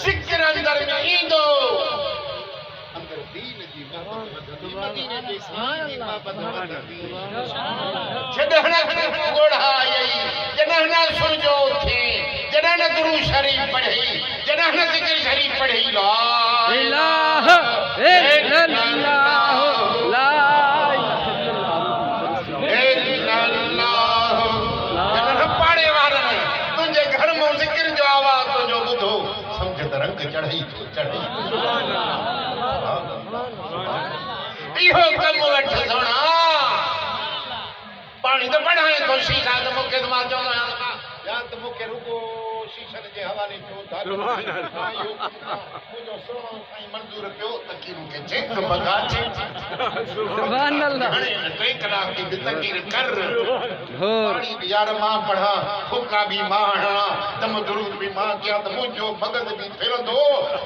जिक्र अंदर में ईंदो अंदर दीन जी मोहब्बत मदीने जी इस्लाम जी मोहब्बत जदहना गोड़ा आई जदहना सुनजो थे जदहना दुरूद शरीफ पढ़ी जदहना जिक्र शरीफ पढ़ी ला इलाहा इल्लल्लाह ला इल्लल्लाह जदहना पाड़े वारन तुझे घर में जिक्र जो आवाज तुझो बुधो समझ त रंग चढ़ई तो चढ़ई इहो कम वठ सोना पानी तो बढ़ाए तो शीशा तो मुके तो मां चवंदा या तो मुके रुको शीशन जे हवाले थियो था सुभान अल्लाह मुजो सोनो साईं मंजूर कयो तकीर के चेक बगा चेक सुभान अल्लाह टे कलाक की तकीर कर घोर पानी भी यार मां पढ़ा फुका भी मां हणा दम दुरूद भी मां किया तो मुजो मगज भी फिरंदो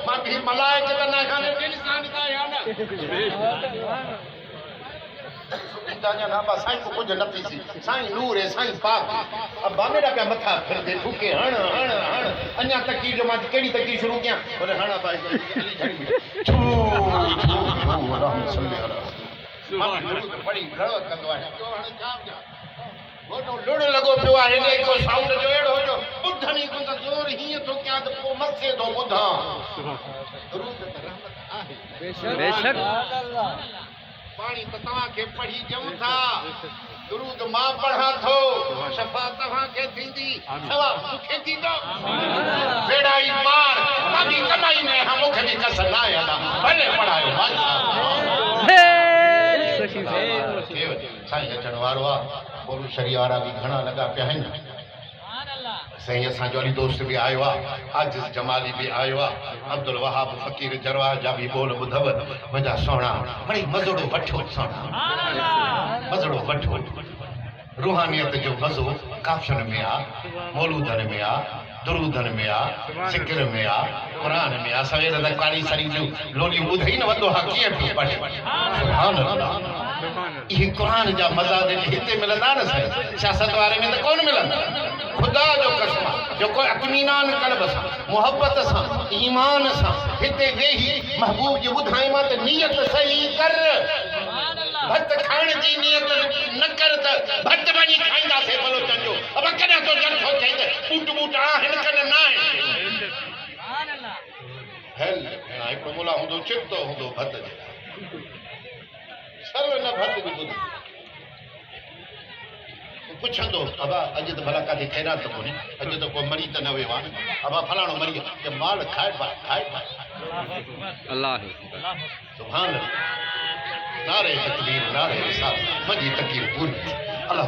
मां भी मलाइक त ना खाने इंसान का या ना दाना ना बस साईं को कुछ नथी सी साईं नूर है साईं पाक अब बामेड़ा पे मथा फिर दे फूके हण हण हण अन्या तकी जो मां केड़ी तकी शुरू किया बोले हणा भाई छू छू रहम सल्ले अला सुभान अल्लाह बड़ी रव कंदो है तो हण काम जा वो तो लुड़ लगो पियो आहे ने को साउंड जो एड़ो जो बुधनी को तो जोर ही तो क्या तो पो मथे दो बुधा दुरूद त रहमत आहे बेशक पानी तो तवा के पढ़ी जऊं था दुरूद मां पढ़ा थो शफा तवा के थींदी सवा सुखे थींदो बेड़ाई मार कभी कमाई में हम मुख भी कस ना आया भले पढ़ायो साईं अचण वारो आ बोलू शरीर वारा भी घणा लगा पिया आहिनि साईं असांजो अली दोस्त भी आयो आहे आजिज़ जमाली भी आयो आहे अब्दुल वहाब फ़कीर जरवा जा भी बोल ॿुधव मुंहिंजा सोना बड़ी मज़ड़ो वठो सोना मज़ड़ो वठो रूहानियत जो मज़ो काफ़ियुनि में आहे मौलूदनि में आहे दुरूदनि में आहे ज़िक्र में आहे क़ुरान में आहे सवेर त कारी सरी जूं लोलियूं ॿुधई न वंदो हा कीअं पियो पढ़े सुभान अल्लाह इहे क़ुरान जा मज़ा हिते मिलंदा न साईं सियासत वारे में त कोन मिलंदा खुदा जो कसम जो कोई इत्मीनान कल्ब सां मोहब्बत सां ईमान सां हिते वेही महबूब जी ॿुधाई मां त नियत सही कर भत खाइण जी नियत न कर त भत वञी खाईंदासीं बलोचन जो अब कॾहिं तो जन छो चई त ॿूट ॿूट आहिनि कॾहिं न आहिनि हेल हिकिड़ो मुला हूंदो चितो हूंदो भत जे सर्व न भत बि ॿुध पुछंदो अबा अॼु त भला काथे ख़ैरात कोन्हे अॼु त को मरी त न वियो आहे अबा फलाणो मरी वियो माल खाए पाए अल्लाह सुभान अल्लाह नारे तकबीर नारे रिसालत मुंहिंजी तकबीर पूरी अल्लाह